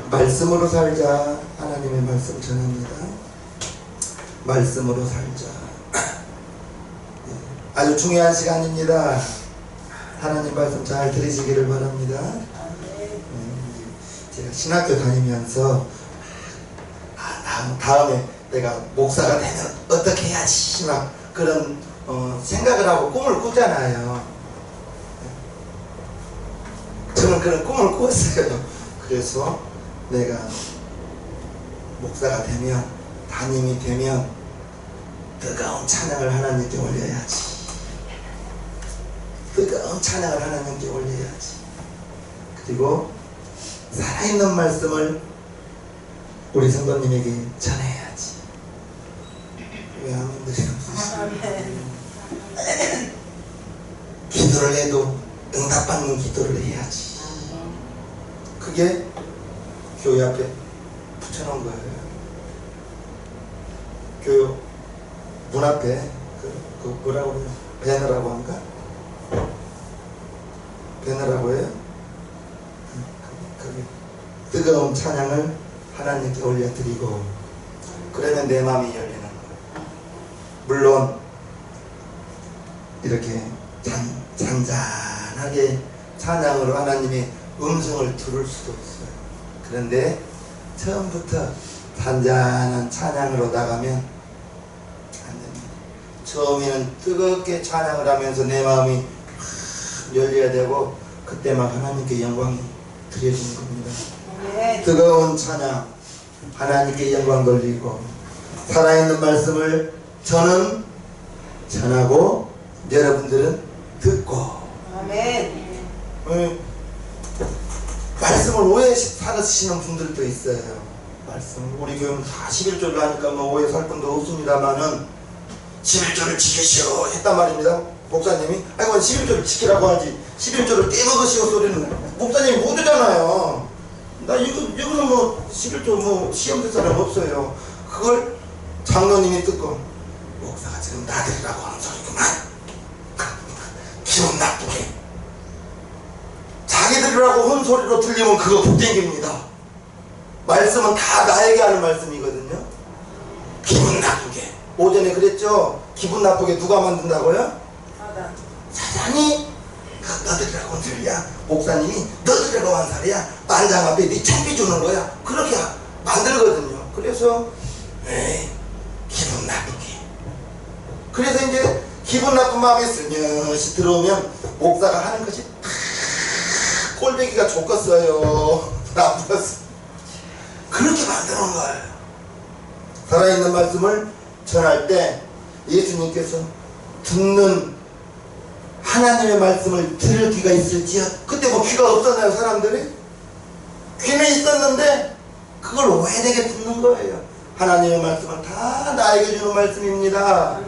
말씀으로 살자. 하나님의 말씀 전합니다. 말씀으로 살자. 아주 중요한 시간입니다. 하나님 말씀 잘 들으시기를 바랍니다. 제가 신학교 다니면서 다음에 내가 목사가 되면 어떻게 해야지 막 그런 생각을 하고 꿈을 꾸잖아요. 저는 그런 꿈을 꿨어요. 그래서 내가 목사가 되면, 담임이 되면 뜨거운 찬양을 하나님께 올려야지. 뜨거운 찬양을 하나님께 올려야지. 그리고 살아있는 말씀을 우리 성도님에게 전해야지. 왜 아멘들이 없으시죠? 기도를 해도 응답받는 기도를 해야지. 그게 교회 앞에 붙여놓은 거예요. 교회 문 앞에 그 뭐라고 해요? 배너라고 한가? 배너라고 해요? 그게 뜨거운 찬양을 하나님께 올려드리고, 그러면 내 마음이 열리는 거예요. 물론 이렇게 잔잔하게 찬양으로 하나님의 음성을 들을 수도 있어요. 그런데 처음부터 잔잔한 찬양으로 나가면 안 됩니다. 처음에는 뜨겁게 찬양을 하면서 내 마음이 열려야 되고, 그때만 하나님께 영광이 드려지는 겁니다. 뜨거운 찬양, 하나님께 영광 돌리고, 살아있는 말씀을 저는 전하고 여러분들은 듣고. 아멘. 말씀을 오해 사시는 분들도 있어요. 말씀, 우리 교회는 다 11조를 하니까 뭐 오해 살 분도 없습니다만은 11조를 지키시오 했단 말입니다. 목사님이 아이고 11조를 지키라고 하지 11조를 깨먹으시오 소리는 목사님이 못 하잖아요. 나 이거는 뭐 11조 뭐 시험 될 사람 없어요. 그걸 장로님이 듣고 목사가 지금 나들이라고 하는 소리구만. 기분 나쁘게 자기들이라고 한 소리로 들리면 그거 북땡깁니다. 말씀은 다 나에게 하는 말씀이거든요. 기분 나쁘게. 오전에 그랬죠. 기분 나쁘게 누가 만든다고요? 사단이. 너들이라고 한 소리야. 목사님이 너들이라고 한 소리야. 만장 앞에 네 창피 주는 거야. 그렇게 만들거든요. 그래서 에이 기분 나쁘게. 그래서 이제 기분 나쁜 마음이 스며시 들어오면 목사가 하는 것이 꼴배기가 좋겠어요. 나빴어. 그렇게 만드는 거예요. 살아있는 말씀을 전할 때 예수님께서 듣는 하나님의 말씀을 들을 귀가 있을지요. 그때 뭐 귀가 없었나요 사람들이? 귀는 있었는데 그걸 오해되게 듣는 거예요. 하나님의 말씀은 다 나에게 주는 말씀입니다.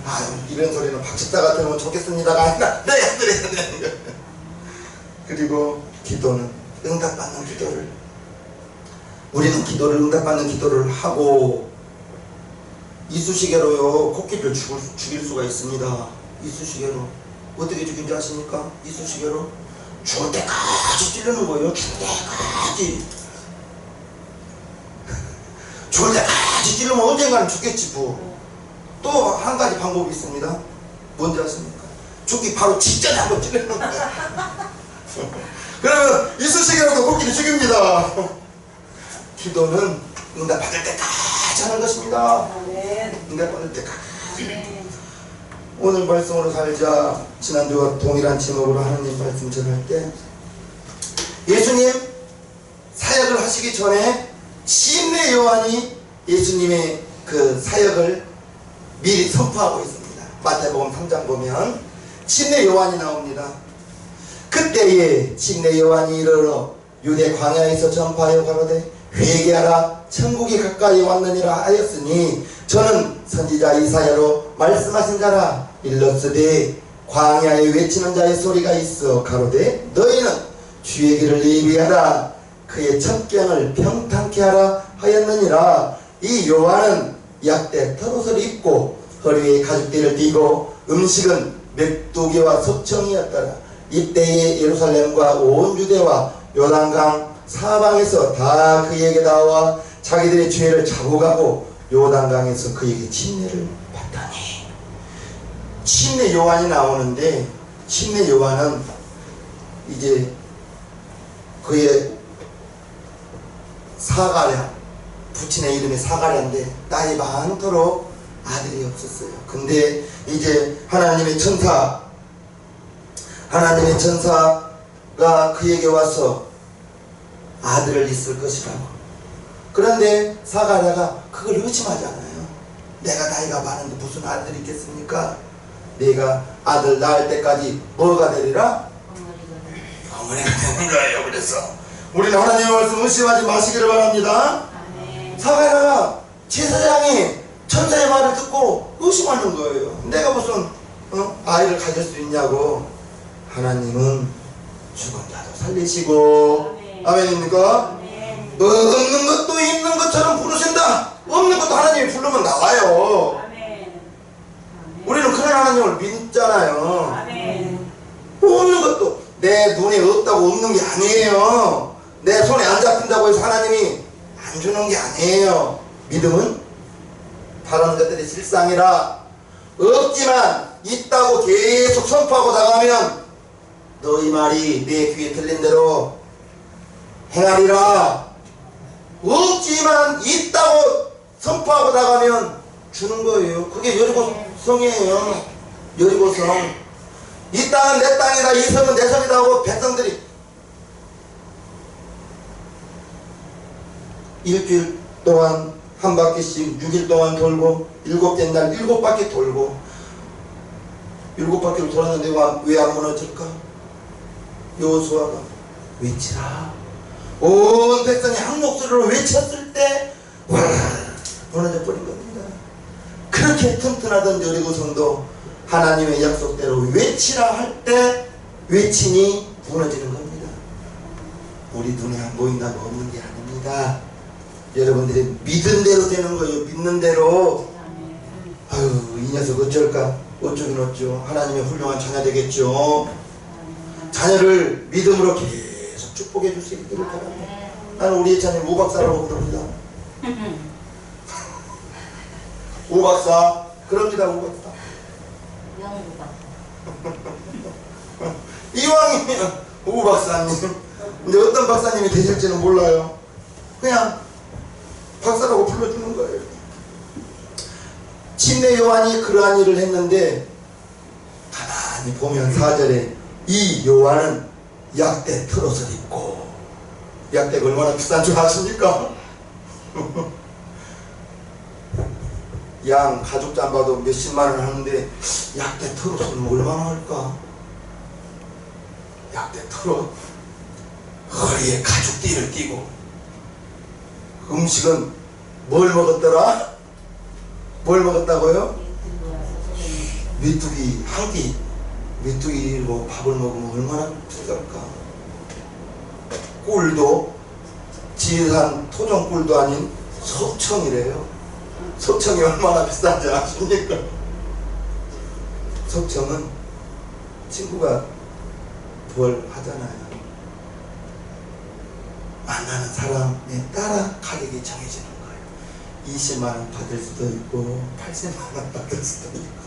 아유 이런 소리는 박식사가 들으면 좋겠습니다가 아니라 내가 들어야 되는 거예요. 그리고 기도는 응답받는 기도를, 우리는 기도를 응답받는 기도를 하고 이쑤시개로요 코끼리를 죽일 수가 있습니다. 이쑤시개로. 어떻게 죽인지 아십니까? 이쑤시개로 죽을 때까지 찌르는 거예요. 죽을 때까지. 죽을 때까지 찌르면 언젠가는 죽겠지 뭐. 또 한 가지 방법이 있습니다. 뭔지 아십니까? 죽기 바로 직전에 한번 찌르는 거예요. 그러면 이쑤시개로도 코끼리 죽입니다. 기도는 응답받을 때까지 하는 것입니다. 응답받을 때까지. 오늘 말씀으로 살자. 지난주와 동일한 제목으로 하나님 말씀 전할 때 예수님 사역을 하시기 전에 침례 요한이 예수님의 그 사역을 미리 선포하고 있습니다. 마태복음 3장 보면 침례 요한이 나옵니다. 그때에 침례 요한이 이르러 유대 광야에서 전파하여 가로되 회개하라 천국이 가까이 왔느니라 하였으니 저는 선지자 이사야로 말씀하신 자라. 일렀으되 광야에 외치는 자의 소리가 있어 가로되 너희는 주의 길을 예비하라 그의 첩경을 평탄케 하라 하였느니라. 이 요한은 약대 털옷을 입고 허리에 가죽띠를 띠고 음식은 맥두개와 석청이었더라. 이때에 예루살렘과 온 유대와 요단강 사방에서 다 그에게 나와 자기들의 죄를 잡아가고 요단강에서 그에게 침례를 받다니. 침례 요한이 나오는데, 침례 요한은 이제 그의 사가랴, 부친의 이름이 사가랴인데 나이 많도록 아들이 없었어요. 근데 이제 하나님의 천사가 그에게 와서 아들을 있을 것이라고. 그런데 사가랴가 그걸 의심하지 않아요. 내가 나이가 많은데 무슨 아들이 있겠습니까? 내가 아들 낳을 때까지 뭐가 되리라? 벙어리가 되는 거예요. 그래서 우리는 하나님의 말씀 의심하지 마시기를 바랍니다. 사가랴가 제사장이 천사의 말을 듣고 의심하는 거예요. 내가 무슨 아이를 가질 수 있냐고. 하나님은 죽은 자도 살리시고, 아멘입니까? 없는 것도 있는 것처럼 부르신다. 없는 것도 하나님이 부르면 나와요. 우리는 그런 하나님을 믿잖아요. 없는 것도 내 눈에 없다고 없는 게 아니에요. 내 손에 안 잡힌다고 해서 하나님이 안 주는 게 아니에요. 믿음은 다른 것들이 실상이라. 없지만 있다고 계속 선포하고 나가면 너희 말이 내 귀에 들린 대로 행하리라. 없지만 있다고 선포하고 나가면 주는 거예요. 그게 여리고성이에요. 여리고성. 이 땅은 내 땅이다, 이 성은 내 성이다 하고 백성들이 일주일 동안 한 바퀴씩 6일 동안 돌고, 7째 날 7바퀴 돌고, 7바퀴를 돌았는데 왜 안 무너질까? 여호수아가 외치라. 온 백성이 한 목소리로 외쳤을 때 무너져 버린 겁니다. 그렇게 튼튼하던 여리고성도 하나님의 약속대로 외치라 할 때 외치니 무너지는 겁니다. 우리 눈에 안 보인다고 없는 게 아닙니다. 여러분들이 믿은 대로 되는 거예요. 믿는 대로. 아유, 이 녀석 어쩔까? 어쩌긴 어쩌. 하나님의 훌륭한 자녀 되겠죠. 자녀를 믿음으로 계속 축복해 줄 수 있기를 바랍니다. 나는 우리 예찬님 우박사라고 부릅니다. 우박사. 그럽니다. 우박사. 이왕이면 우박사님. 근데 어떤 박사님이 되실지는 몰라요. 그냥 박사라고 불러주는 거예요. 침례 요한이 그러한 일을 했는데, 가만히 보면 4절에 이 요한은 약대 트롯을 입고, 약대가 얼마나 비싼 줄 아십니까? 양 가죽 잠바도 몇십만 원 하는데 약대 트롯은 얼마나 할까? 약대 트롯, 허리에 가죽띠를 끼고, 음식은 뭘 먹었더라? 뭘 먹었다고요? 메뚜기 한 끼, 메뚜기로 밥을 먹으면 얼마나 비쌀까? 꿀도 지산 토종 꿀도 아닌 석청이래요. 석청이 얼마나 비싼지 아십니까? 석청은 친구가 뭘 하잖아요. 만나는 사람에 따라 가격이 정해지는 거예요. 20만원 받을 수도 있고 80만원 받을 수도 있고.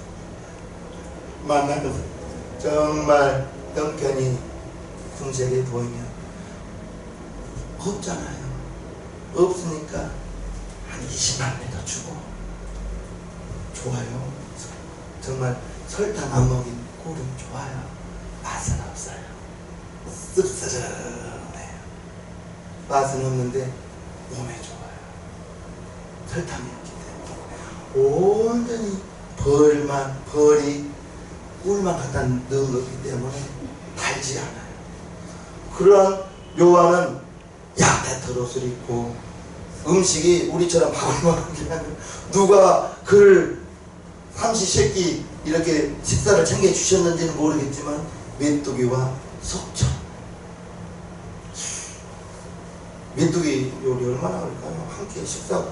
만나는 사람 정말 형편이 궁색해 보이면 없잖아요. 없으니까 한 20만원에 더 주고. 좋아요. 정말 설탕 안 먹인 꿀은 좋아요. 맛은 없어요. 씁쓸해요. 맛은 없는데 몸에 좋아요. 설탕이 없기 때문에. 온전히 벌이 꿀만 갖다 넣은 거기 때문에 달지 않아요. 그런 요한은 약대 트롯을 입고, 음식이 우리처럼 밥을 먹는 게 아니라, 누가 그를 삼시세끼 이렇게 식사를 챙겨주셨는지는 모르겠지만 메뚜기와 석청. 메뚜기 요리 얼마나 할까요? 한 끼에 식사가.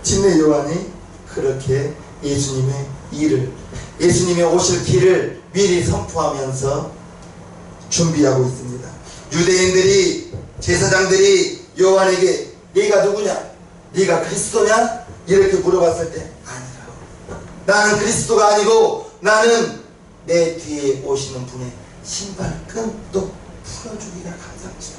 침례 요한이 그렇게 예수님의 일을, 예수님의 오실 길을 미리 선포하면서 준비하고 있습니다. 유대인들이, 제사장들이 요한에게 네가 누구냐? 네가 그리스도냐? 이렇게 물어봤을 때 아니라고. 나는 그리스도가 아니고 나는 내 뒤에 오시는 분의 신발끈도 풀어주기가 감상치다.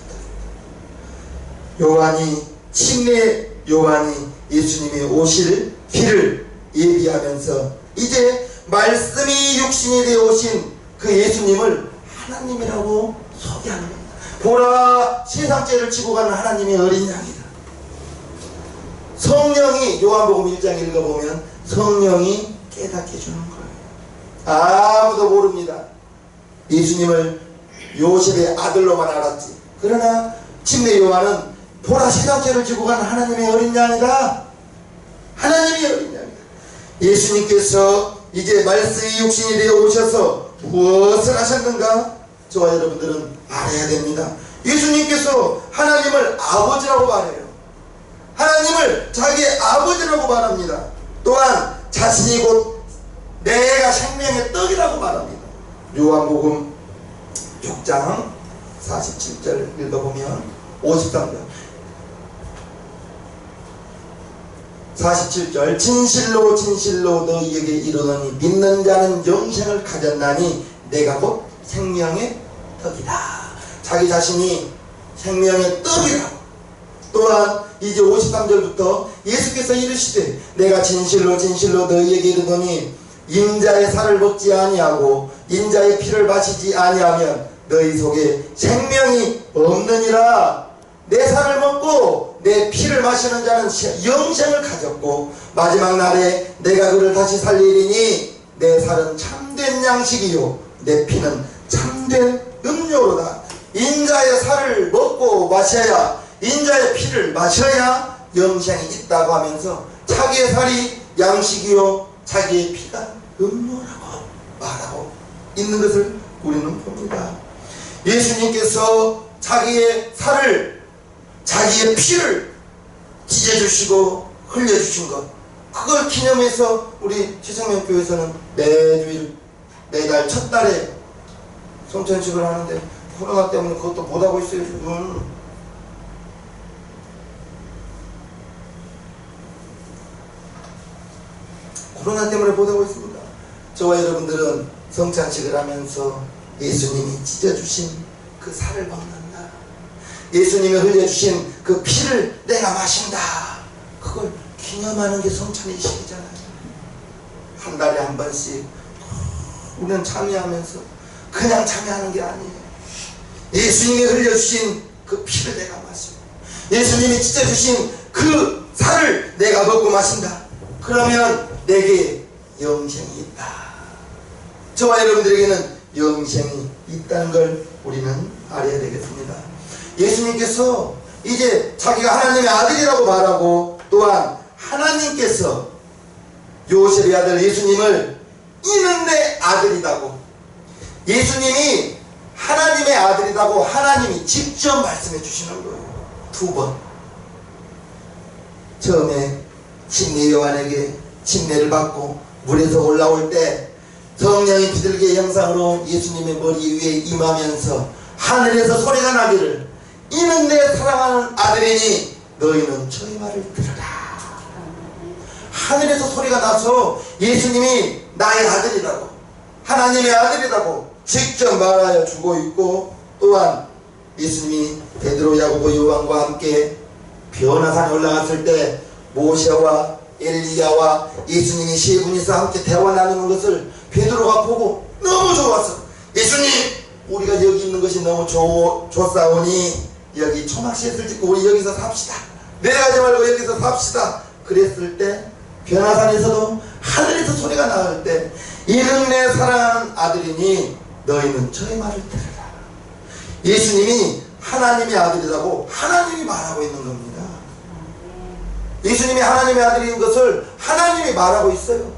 요한이, 침례 요한이 예수님이 오실 길을 예비하면서 이제 말씀이 육신이 되어 오신 그 예수님을 하나님이라고 소개하는 겁니다. 보라, 세상 죄를 지고 가는 하나님의 어린 양이다. 성령이, 요한복음 1장 읽어보면 성령이 깨닫게 주는 거예요. 아무도 모릅니다. 예수님을 요셉의 아들로만 알았지. 그러나 침례 요한은 보라, 세상 죄를 지고 가는 하나님의 어린 양이다. 하나님의 어린 양이다. 예수님께서 이제 말씀이 육신이 되어 오셔서 무엇을 하셨는가? 저와 여러분들은 알아야 됩니다. 예수님께서 하나님을 아버지라고 말해요. 하나님을 자기의 아버지라고 말합니다. 또한 자신이 곧 내가 생명의 떡이라고 말합니다. 요한복음 6장 47절 읽어보면 53절 47절 진실로 진실로 너희에게 이르노니 믿는 자는 영생을 가졌나니 내가 곧 생명의 떡이다. 자기 자신이 생명의 떡이라고. 또한 이제 53절부터 예수께서 이르시되 내가 진실로 진실로 너희에게 이르노니 인자의 살을 먹지 아니하고 인자의 피를 마시지 아니하면 너희 속에 생명이 없느니라. 내 살을 먹고 내 피를 마시는 자는 영생을 가졌고 마지막 날에 내가 그를 다시 살리리니 내 살은 참된 양식이요 내 피는 참된 음료로다. 인자의 살을 먹고 마셔야, 인자의 피를 마셔야 영생이 있다고 하면서 자기의 살이 양식이요 자기의 피가 음료라고 말하고 있는 것을 우리는 봅니다. 예수님께서 자기의 살을, 자기의 피를 찢어주시고 흘려주신 것, 그걸 기념해서 우리 최성명교회에서는 매달 첫 달에 성천식을 하는데 코로나 때문에 그것도 못하고 있어요 지금. 코로나 때문에 못하고 있습니다. 저와 여러분들은 성찬식을 하면서 예수님이 찢어주신 그 살을 먹는다. 예수님이 흘려주신 그 피를 내가 마신다. 그걸 기념하는 게 성찬의식이잖아요. 한 달에 한 번씩 우리는 참여하면서 그냥 참여하는 게 아니에요. 예수님이 흘려주신 그 피를 내가 마시고 예수님이 찢어주신 그 살을 내가 먹고 마신다. 그러면 내게 영생이 있다. 저와 여러분들에게는 영생이 있다는 걸 우리는 알아야 되겠습니다. 예수님께서 이제 자기가 하나님의 아들이라고 말하고 또한 하나님께서 요셉의 아들 예수님을 이는 내 아들이라고, 예수님이 하나님의 아들이라고 하나님이 직접 말씀해 주시는 거예요. 두 번. 처음에 침례 요한에게 침례를 받고 물에서 올라올 때 성령이 비둘기의 형상으로 예수님의 머리 위에 임하면서 하늘에서 소리가 나기를 이는 내 사랑하는 아들이니 너희는 저희 말을 들으라. 하늘에서 소리가 나서 예수님이 나의 아들이라고, 하나님의 아들이라고 직접 말하여 주고 있고, 또한 예수님이 베드로, 야고보, 요한과 함께 변화산에 올라갔을 때 모세와 엘리야와 예수님이 세 분이서 함께 대화 나누는 것을 베드로가 보고 너무 좋았어. 예수님, 우리가 여기 있는 것이 너무 좋사오니 여기 초막시에서 짓고 우리 여기서 삽시다. 내려가지 말고 여기서 삽시다. 그랬을 때 변화산에서도 하늘에서 소리가 나올 때 이는 내 사랑하는 아들이니 너희는 저의 말을 들으라. 예수님이 하나님의 아들이라고 하나님이 말하고 있는 겁니다. 예수님이 하나님의 아들인 것을 하나님이 말하고 있어요.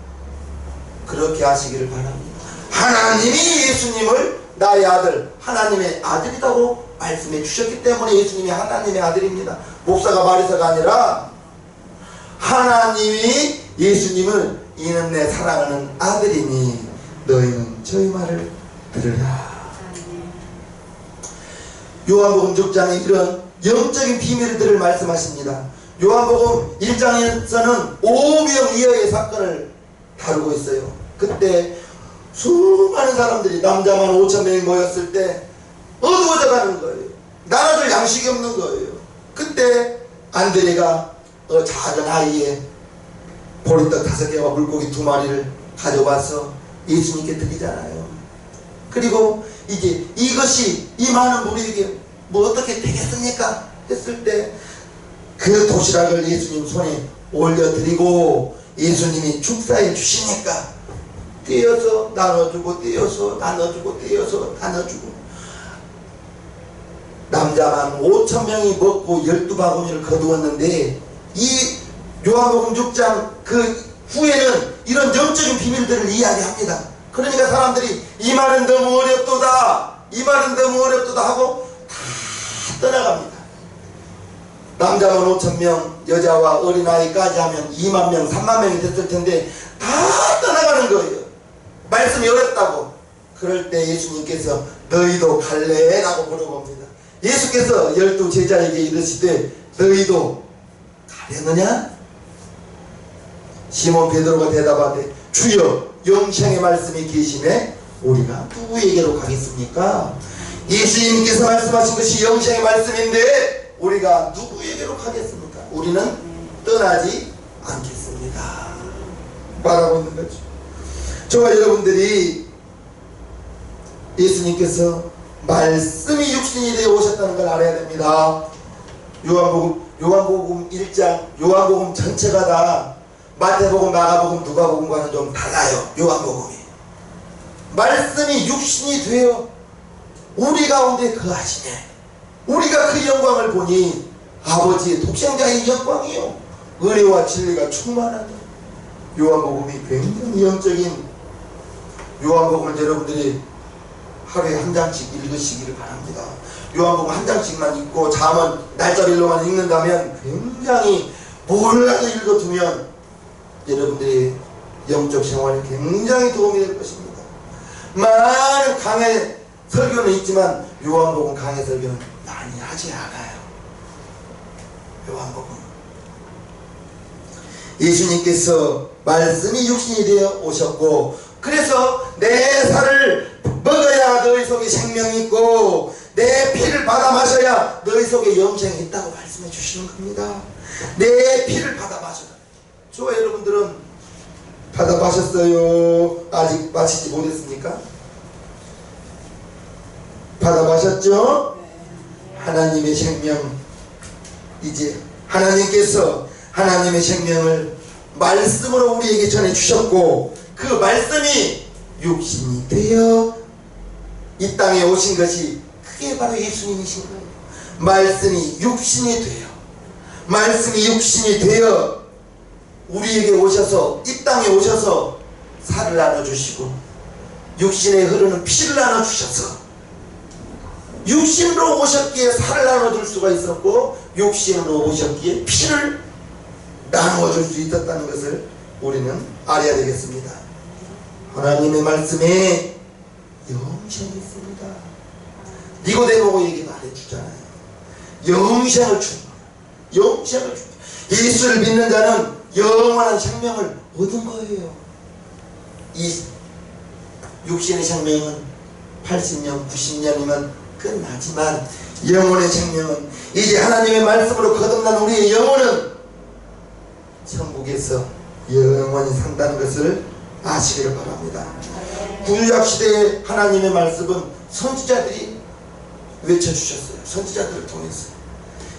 그렇게 하시기를 바랍니다. 하나님이 예수님을 나의 아들, 하나님의 아들이라고 말씀해 주셨기 때문에 예수님이 하나님의 아들입니다. 목사가 말해서가 아니라 하나님이 예수님을 이는 내 사랑하는 아들이니 너희는 저희 말을 들으라. 요한복음 6장에 이런 영적인 비밀들을 말씀하십니다. 요한복음 1장에서는 오병이어의 사건을 다루고 있어요. 그때 수많은 사람들이 남자만 5,000명이 모였을 때 어두워져 가는 거예요. 나라들 양식이 없는 거예요. 그때 안드레가 작은 아이에 보리떡 5개와 물고기 2마리를 가져와서 예수님께 드리잖아요. 그리고 이제 이것이 이 많은 무리에게 뭐 어떻게 되겠습니까? 했을 때 그 도시락을 예수님 손에 올려드리고 예수님이 축사해 주시니까 떼어서 나눠주고 떼어서 나눠주고 떼어서 나눠주고 남자만 5,000명이 먹고 12바구니를 거두었는데 이 요한복음 6장 그 후에는 이런 영적인 비밀들을 이야기합니다. 그러니까 사람들이 이 말은 너무 어렵도다 이 말은 너무 어렵도다 하고 다 떠나갑니다. 남자만 5,000명 여자와 어린아이까지 하면 2만 명 3만 명이 됐을 텐데 다 떠나가는 거예요. 말씀이 어렵다고. 그럴 때 예수님께서 너희도 갈래? 라고 물어봅니다. 예수께서 12 제자에게 이르시되 너희도 가려느냐? 시몬 베드로가 대답하되 주여 영생의 말씀이 계심에 우리가 누구에게로 가겠습니까? 예수님께서 말씀하신 것이 영생의 말씀인데 우리가 누구에게로 가겠습니까? 우리는 떠나지 않겠습니다 말하고 있는 거죠. 저와 여러분들이 예수님께서 말씀이 육신이 되어 오셨다는 걸 알아야 됩니다. 요한복음 1장 요한복음 전체가 다 마태복음, 마가복음, 누가복음과는 좀 달라요. 요한복음이 말씀이 육신이 되어 우리 가운데 거하시네. 우리가 그 영광을 보니 아버지의 독생자의 영광이요 은혜와 진리가 충만하다. 요한복음이 굉장히 영적인 요한복음을 여러분들이 하루에 한 장씩 읽으시기를 바랍니다. 요한복음 한 장씩만 읽고 잠언 날짜별로만 읽는다면 굉장히 몰라도 읽어두면 여러분들의 영적 생활에 굉장히 도움이 될 것입니다. 많은 강의 설교는 있지만 요한복음 강의 설교는 많이 하지 않아요. 요한복음 예수님께서 말씀이 육신이 되어 오셨고 그래서 내 살을 먹어야 너희 속에 생명이 있고 내 피를 받아 마셔야 너희 속에 영생이 있다고 말씀해 주시는 겁니다. 내 피를 받아 마셔라. 저와 여러분들은 받아 마셨어요? 아직 마시지 못했습니까? 받아 마셨죠? 하나님의 생명 이제 하나님께서 하나님의 생명을 말씀으로 우리에게 전해주셨고 그 말씀이 육신이 되어 이 땅에 오신 것이 그게 바로 예수님이신 거예요. 말씀이 육신이 되어 말씀이 육신이 되어 우리에게 오셔서 이 땅에 오셔서 살을 나눠주시고 육신에 흐르는 피를 나눠주셔서 육신으로 오셨기에 살을 나눠줄 수가 있었고 육신으로 오셨기에 피를 나누어줄 수 있었다는 것을 우리는 알아야 되겠습니다. 하나님의 말씀에 영생이 있습니다. 니고데모에게 말해주잖아요. 영생을 줍니다. 영생을 줍니다. 예수를 믿는 자는 영원한 생명을 얻은 거예요. 이 육신의 생명은 80년, 90년이면 끝나지만 영혼의 생명은 이제 하나님의 말씀으로 거듭난 우리의 영혼은 천국에서 영원히 산다는 것을 아시기를 바랍니다. 구약시대의 하나님의 말씀은 선지자들이 외쳐주셨어요. 선지자들을 통해서.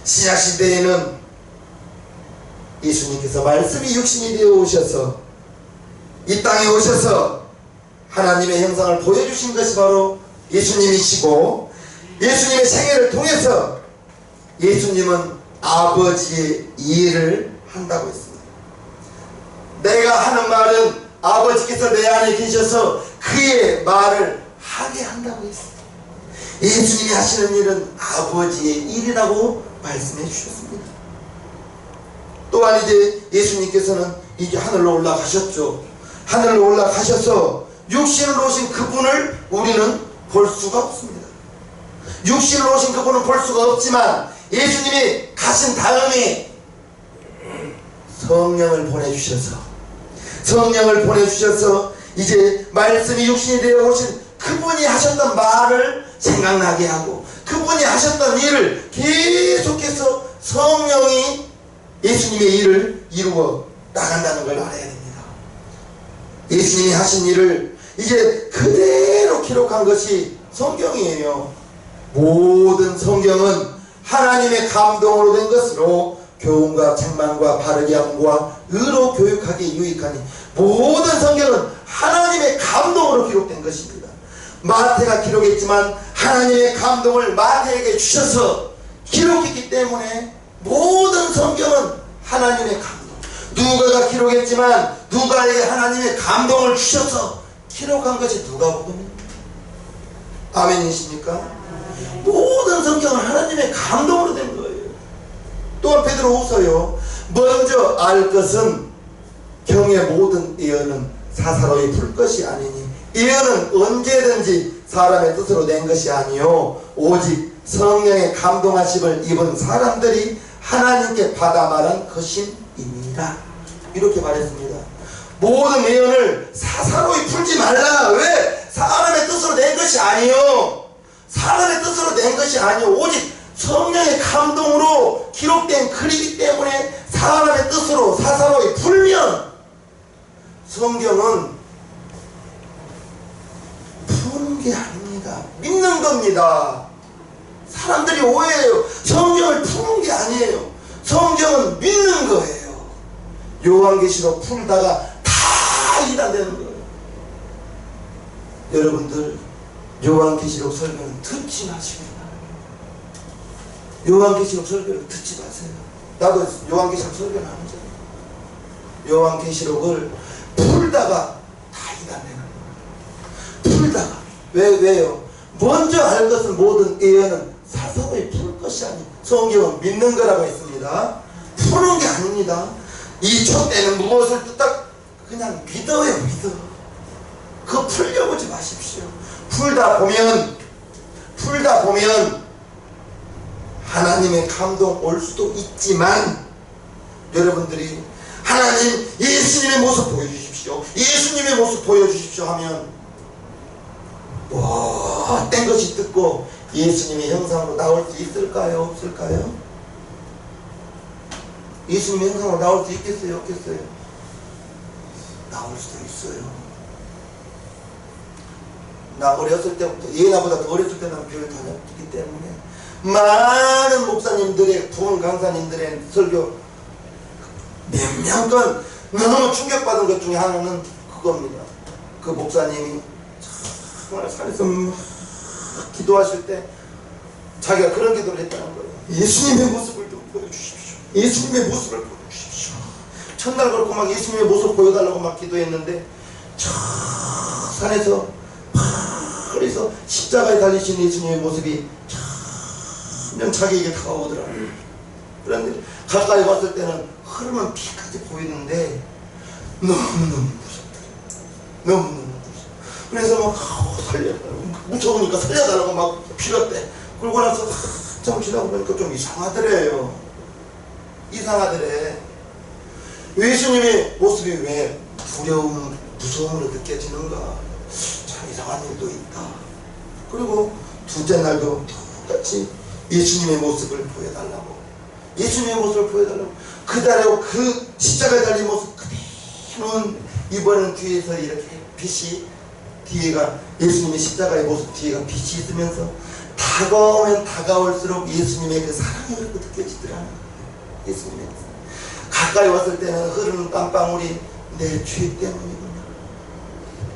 신약시대에는 예수님께서 말씀이 육신이 되어 오셔서 이 땅에 오셔서 하나님의 형상을 보여주신 것이 바로 예수님이시고 예수님의 생애를 통해서 예수님은 아버지의 일을 한다고 했습니다. 내가 하는 말은 아버지께서 내 안에 계셔서 그의 말을 하게 한다고 했습니다. 예수님이 하시는 일은 아버지의 일이라고 말씀해 주셨습니다. 또한 이제 예수님께서는 이제 하늘로 올라가셨죠. 하늘로 올라가셔서 육신으로 오신 그분을 우리는 볼 수가 없습니다. 육신으로 오신 그분은 볼 수가 없지만 예수님이 가신 다음에 성령을 보내주셔서 이제 말씀이 육신이 되어 오신 그분이 하셨던 말을 생각나게 하고 그분이 하셨던 일을 계속해서 성령이 예수님의 일을 이루어 나간다는 걸 알아야 됩니다. 예수님이 하신 일을 이제 그대로 기록한 것이 성경이에요. 모든 성경은 하나님의 감동으로 된 것으로 교훈과 책망과 바르게 함과 의로 교육하기에 유익하니 모든 성경은 하나님의 감동으로 기록된 것입니다. 마태가 기록했지만 하나님의 감동을 마태에게 주셔서 기록했기 때문에 모든 성경은 하나님의 감동. 누가가 기록했지만 누가에게 하나님의 감동을 주셔서 기록한 것이 누가복음입니다. 아멘이십니까? 모든 성경은 하나님의 감동으로 된 거예요. 또한 베드로후서요. 먼저 알 것은 경의 모든 예언은 사사로이 풀 것이 아니니 예언은 언제든지 사람의 뜻으로 낸 것이 아니요 오직 성령의 감동하심을 입은 사람들이 하나님께 받아 말한 것임이니라. 이렇게 말했습니다. 모든 예언을 사사로이 풀지 말라. 왜? 사람의 뜻으로 낸 것이 아니요 사람의 뜻으로 낸 것이 아니요 오직 성령의 감동으로 기록된 글이기 때문에 사람의 뜻으로 사사로이 풀면 성경은 푸는 게 아닙니다. 믿는 겁니다. 사람들이 오해해요. 성경을 푸는 게 아니에요. 성경은 믿는 거예요. 요한계시록 풀다가 다 이단되는 거예요. 여러분들 요한계시록 설교는 듣지 마시고 요한계시록 설교를 듣지 마세요. 나도 요한계시록 설교는 안 하잖아요. 요한계시록을 풀다가 다 이단되는 거예요. 풀다가 왜요? 먼저 알 것은 모든 예언은 사사로이 풀 것이 아니에요. 성경은 믿는 거라고 했습니다. 푸는 게 아닙니다. 이 촛대는 무엇을 뜻다 그냥 믿어요. 믿어. 그거 풀려보지 마십시오. 풀다 보면 하나님의 감동 올 수도 있지만 여러분들이 하나님 예수님의 모습 보여주십시오. 예수님의 모습 보여주십시오 하면 땡 것이 뜯고 예수님의 형상으로 나올 수 있을까요? 없을까요? 예수님의 형상으로 나올 수 있겠어요? 없겠어요? 나올 수도 있어요. 나 어렸을 때부터 예나보다 더 어렸을 때 난 교회 다녔기 때문에 많은 목사님들의 부흥 강사님들의 설교 몇몇 건 너무 충격받은 것 중에 하나는 그겁니다. 그 목사님이 정말 산에서 막 기도하실 때 자기가 그런 기도를 했다는 거예요. 예수님의 모습을 좀 보여주십시오. 예수님의 모습을 보여주십시오. 첫날 그렇고 막 예수님의 모습 보여달라고 막 기도했는데 저 산에서 그래서 십자가에 달리신 예수님의 모습이 점점 자기에게 다가오더라고요. 그런데 가까이 왔을 때는 흐르는 피까지 보이는데 너무너무 무섭더라고요. 너무너무 무서워. 그래서 막 살려달라고 무서우니까 살려달라고 막 빌었대. 그러고 나서 좀 지나고 보니까 좀 이상하더래요. 이상하더래. 예수님의 모습이 왜 두려움, 무서움으로 느껴지는가? 참 이상한 일도 있다. 그리고 둘째 날도 똑같이 예수님의 모습을 보여달라고. 예수님의 모습을 보여달라고. 그대로 그 십자가에 달린 모습 그대로는 이번엔 뒤에서 이렇게 빛이 뒤에가 예수님의 십자가의 모습 뒤에가 빛이 있으면서 다가오면 다가올수록 예수님의 그 사랑이 그렇게 느껴지더라는 거예요. 예수님의 가까이 왔을 때는 흐르는 땀방울이 내 죄 때문이구나.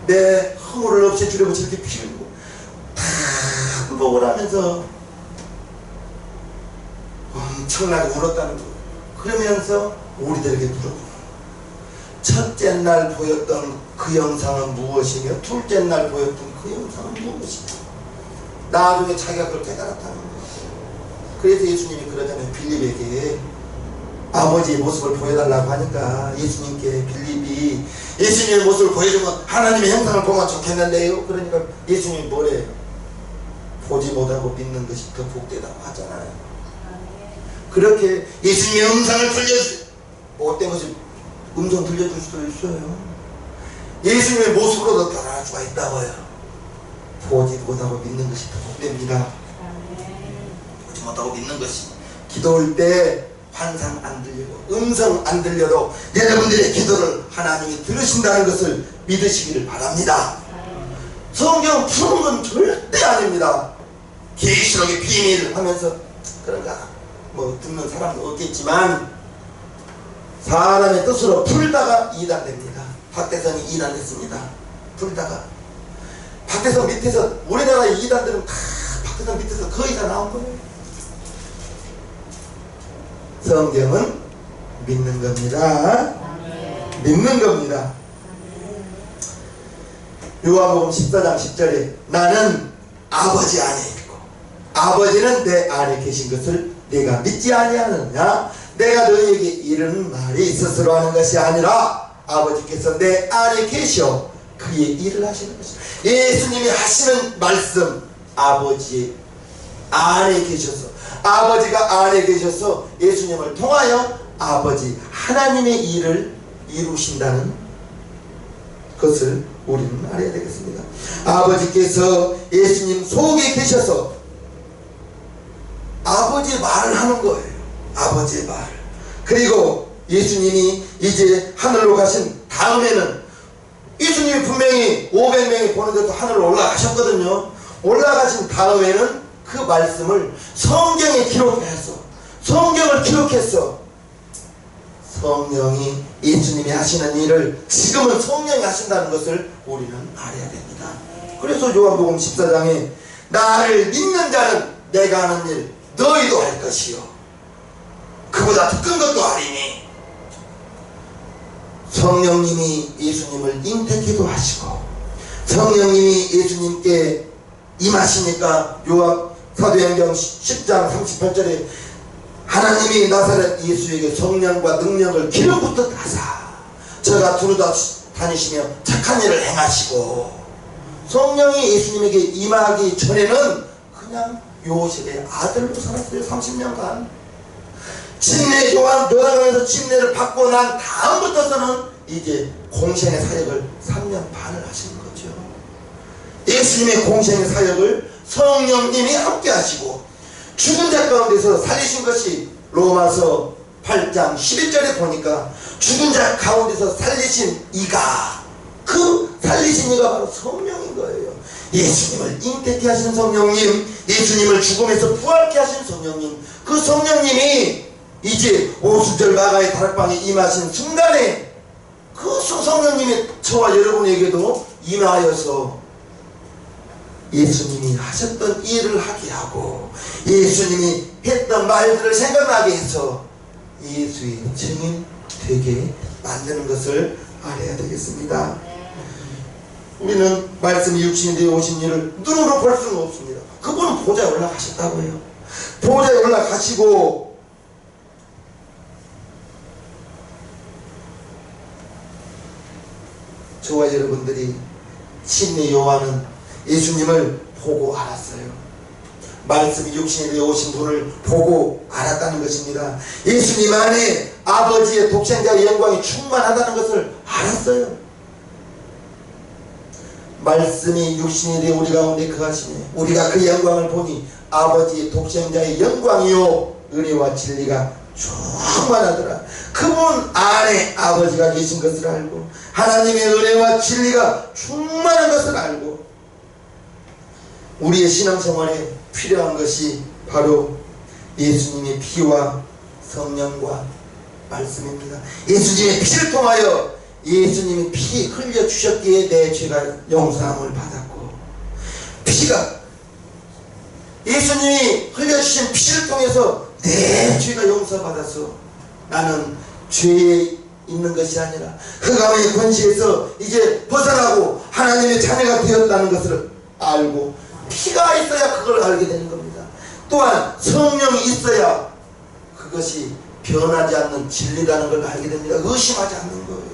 내 허물을 없애주려고 저렇게 피우고 다 회복을 하면서 엄청나게 울었다는 거예요. 그러면서 우리들에게 물어보는 첫째 날 보였던 그 영상은 무엇이며 둘째 날 보였던 그 영상은 무엇이며 나중에 자기가 그걸 깨달았다는 거예요. 그래서 예수님이 그러잖아요. 빌립에게 아버지의 모습을 보여달라고 하니까 예수님께 빌립이 예수님의 모습을 보여주면 하나님의 형상을 보면 좋겠는데요. 그러니까 예수님이 뭐래요? 보지 못하고 믿는 것이 더 복되다고 하잖아요. 그렇게 예수님의 음성을 못된 것이 음성 들려줄 수도 있어요. 예수님의 모습으로도 변할 수가 있다고요. 보지 못하고 믿는 것이 더 복됩니다. 보지 못하고 믿는 것이. 기도할 때 환상 안 들리고 음성 안 들려도 여러분들의 기도를 하나님이 들으신다는 것을 믿으시기를 바랍니다. 성경 푸는 건 절대 아닙니다. 계시록의 비밀 하면서 그런가 뭐 듣는 사람도 없겠지만 사람의 뜻으로 풀다가 이단됩니다. 박대선이 이단됐습니다. 풀다가 박대선 밑에서 우리나라의 이단들은 다 박대선 밑에서 거의 다 나온 거예요. 성경은 믿는 겁니다. 믿는 겁니다. 요한복음 14장 10절에 나는 아버지 안에 있고 아버지는 내 안에 계신 것을 내가 믿지 아니하느냐. 내가 너희에게 이르는 말이 있었으로 하는 것이 아니라 아버지께서 내 안에 계셔 그의 일을 하시는 것이다. 예수님이 하시는 말씀, 아버지 안에 계셔서, 아버지가 안에 계셔서 예수님을 통하여 아버지 하나님의 일을 이루신다는 것을 우리는 알아야 되겠습니다. 아버지께서 예수님 속에 계셔서 아버지의 말을 하는 거예요. 아버지의 말. 그리고 예수님이 이제 하늘로 가신 다음에는 예수님이 분명히 500명이 보는 데도 하늘로 올라가셨거든요. 올라가신 다음에는 그 말씀을 성경에 기록해서 성경을 기록했어. 성령이 예수님이 하시는 일을 지금은 성령이 하신다는 것을 우리는 알아야 됩니다. 그래서 요한복음 14장에 나를 믿는 자는 내가 하는 일 너희도 할 것이요 그보다 더 큰 것도 하리니. 성령님이 예수님을 인택기도 하시고 성령님이 예수님께 임하시니까 사도행전 10장 38절에 하나님이 나사렛 예수에게 성령과 능력을 기름부터 하사 저가 두루다 다니시며 착한 일을 행하시고. 성령이 예수님에게 임하기 전에는 그냥 요셉의 아들로 살았어요. 30년간 침례 요한에서 침례를 받고 난 다음부터서는 이제 공생의 사역을 3년 반을 하시는 거죠. 예수님의 공생의 사역을 성령님이 함께 하시고 죽은 자 가운데서 살리신 것이 로마서 8장 11절에 보니까 죽은 자 가운데서 살리신 이가, 그 살리신 이가 바로 성령인 거예요. 예수님을 잉태케 하신 성령님, 예수님을 죽음에서 부활케 하신 성령님, 그 성령님이 이제 오순절 마가의 다락방에 임하신 순간에 그 성령님이 저와 여러분에게도 임하여서 예수님이 하셨던 일을 하게 하고 예수님이 했던 말들을 생각나게 해서 예수의 증인 되게 만드는 것을 알아야 되겠습니다. 우리는 말씀이 육신이 되어 오신 일을 눈으로 볼 수는 없습니다. 그분은 보좌에 올라가셨다고요. 보좌에 올라가시고 저와 여러분들이 침례 요한은 예수님을 보고 알았어요. 말씀이 육신이 되어 오신 분을 보고 알았다는 것입니다. 예수님 안에 아버지의 독생자의 영광이 충만하다는 것을 알았어요. 말씀이 육신이 되어 우리 가운데 거하시니 우리가 그 영광을 보니 아버지의 독생자의 영광이요 은혜와 진리가 충만하더라. 그분 안에 아버지가 계신 것을 알고 하나님의 은혜와 진리가 충만한 것을 알고 우리의 신앙생활에 필요한 것이 바로 예수님의 피와 성령과 말씀입니다. 예수님의 피를 통하여 예수님이 피 흘려주셨기에 내 죄가 용서함을 받았고, 피가 예수님이 흘려주신 피를 통해서 내 죄가 용서받아서 나는 죄에 있는 것이 아니라 흑암의 권세에서 이제 벗어나고 하나님의 자녀가 되었다는 것을 알고, 피가 있어야 그걸 알게 되는 겁니다. 또한 성령이 있어야 그것이 변하지 않는 진리라는 걸 알게 됩니다. 의심하지 않는 거예요.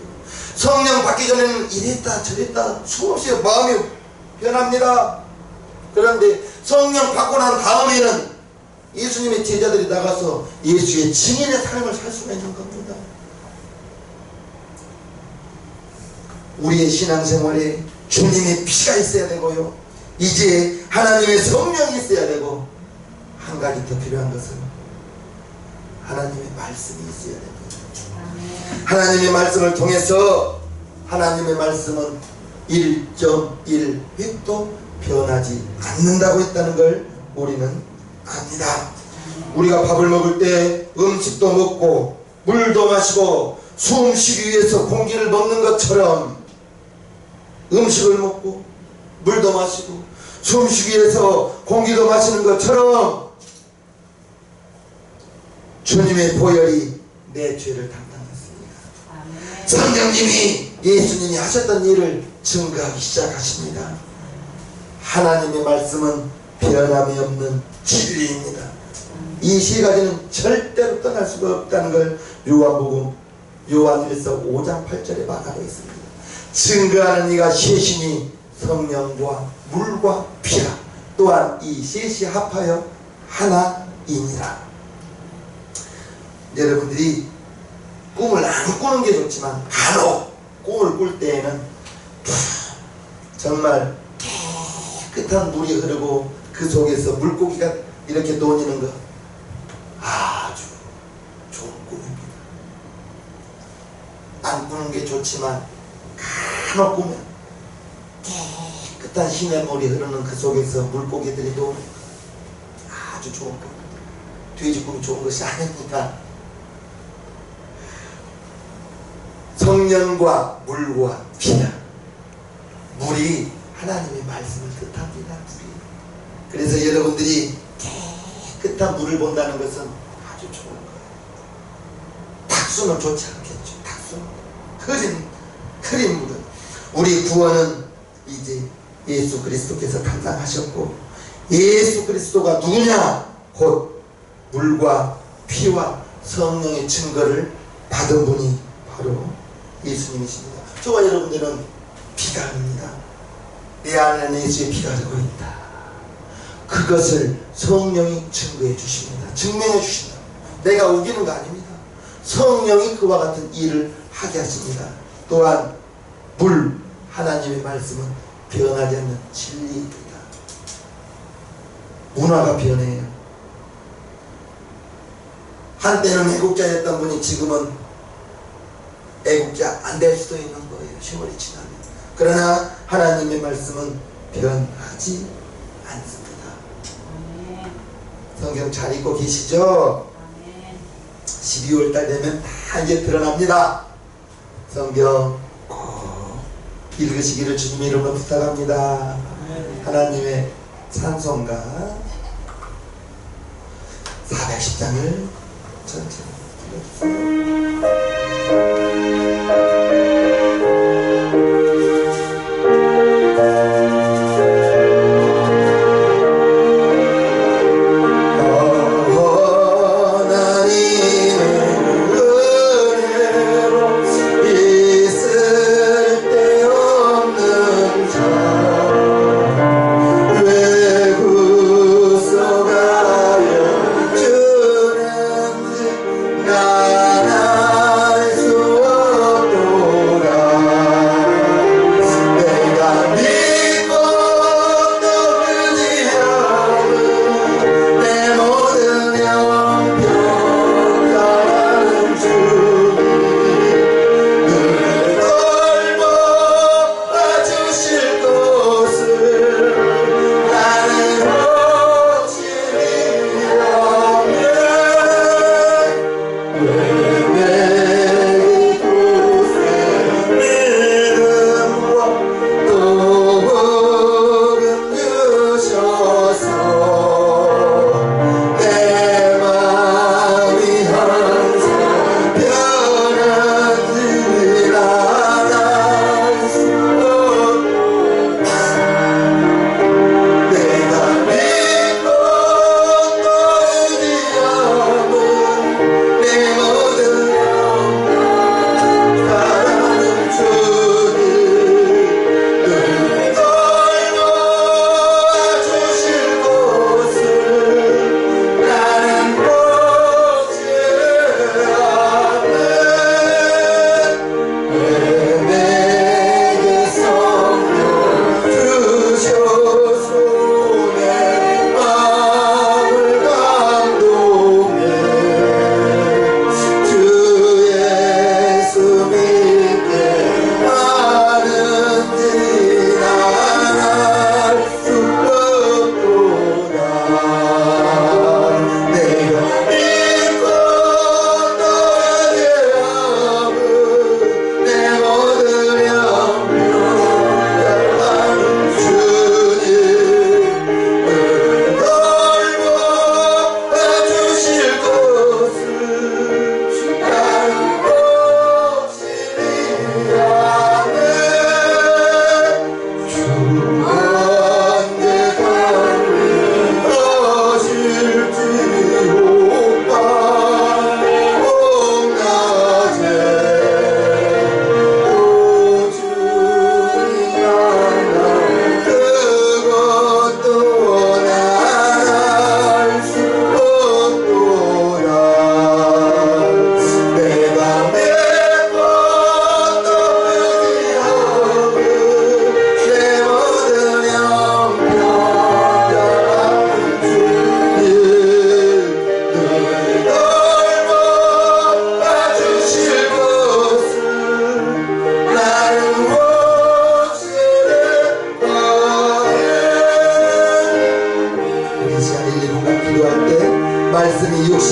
성령 받기 전에는 이랬다 저랬다 수없이 마음이 변합니다. 그런데 성령 받고 난 다음에는 예수님의 제자들이 나가서 예수의 증인의 삶을 살 수가 있는 겁니다. 우리의 신앙생활에 주님의 피가 있어야 되고요, 이제 하나님의 성령이 있어야 되고, 한 가지 더 필요한 것은 하나님의 말씀이 있어야 됩니다. 하나님의 말씀을 통해서 하나님의 말씀은 1.1획도 변하지 않는다고 했다는 걸 우리는 압니다. 우리가 밥을 먹을 때 음식도 먹고 물도 마시고 숨 쉬기 위해서 공기를 먹는 것처럼, 음식을 먹고 물도 마시고 숨 쉬기 위해서 공기도 마시는 것처럼 주님의 보혈이 내 죄를 담당했습니다. 성령님이 예수님이 하셨던 일을 증거하기 시작하십니다. 하나님의 말씀은 변함이 없는 진리입니다. 이 세 가지는 절대로 떠날 수가 없다는 걸 요한복음 요한일서 5장 8절에 말하고 있습니다. 증거하는 이가 셋이니 성령과 물과 피라. 또한 이 셋이 합하여 하나이니라. 여러분들이 꿈을 안 꾸는 게 좋지만 간혹 꿈을 꿀 때에는 정말 깨끗한 물이 흐르고 그 속에서 물고기가 이렇게 논이는 거 아주 좋은 꿈입니다. 안 꾸는 게 좋지만 간혹 꾸면 깨끗한 시냇물이 흐르는 그 속에서 물고기들이 노는 거 아주 좋은 꿈입니다. 돼지 꿈이 좋은 것이 아닙니다. 성령과 물과 피라. 물이 하나님의 말씀을 뜻합니다. 물이. 그래서 여러분들이 깨끗한 물을 본다는 것은 아주 좋은 거예요. 탁수는 좋지 않겠죠. 탁수는 흐린 물은. 우리 구원은 이제 예수 그리스도께서 감당하셨고, 예수 그리스도가 누구냐? 곧 물과 피와 성령의 증거를 받은 분이 바로 예수님이십니다. 저와 여러분들은 피가 흐릅니다. 내 안에는 예수의 피가 흐르고 있다. 그것을 성령이 증거해 주십니다. 증명해 주신다. 내가 우기는 거 아닙니다. 성령이 그와 같은 일을 하게 하십니다. 또한 물, 하나님의 말씀은 변하지 않는 진리입니다. 문화가 변해요. 한때는 애국자였던 분이 지금은 애국자 안 될 수도 있는 거예요. 세월이 지나면. 그러나 하나님의 말씀은 변하지 않습니다. 성경 잘 읽고 계시죠? 12월달 되면 다 이제 드러납니다. 성경 꼭 읽으시기를 주님의 이름으로 부탁합니다. 하나님의 찬송가 410장을 천천히 불러주세요. 나나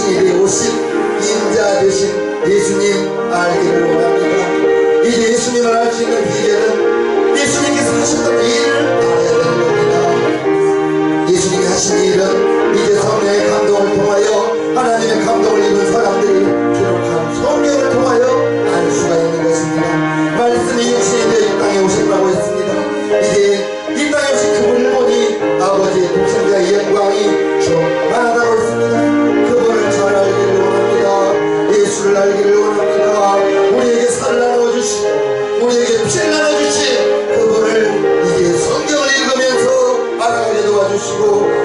육신이 되어 오신 인자 되신 예수님 알기를 원합니다. 이 예수님을 알 수 있는 비결은 예수님께서 하셨던 일을 알아야 되는 겁니다. 예수님이 하신 일은 이제 성령의 감동을 통하여 하나님의 감동을 입은 사람들이 기록한 성경을 통하여 알 수가 있는 것입니다. 말씀이 육신이 되어 이 땅에 오셨다고 했습니다. 이제 이 땅에 오신 그분을 보니 아버지의 독생자의 영광이 충만하다고 했습니다. 그분을 잘 알기를 원합니다. 예수를 알기를 원합니다. 우리에게 살을 나눠주시고 우리에게 피를 나눠주신 그분을 이제 성경을 읽으면서 알아가게 도와주시고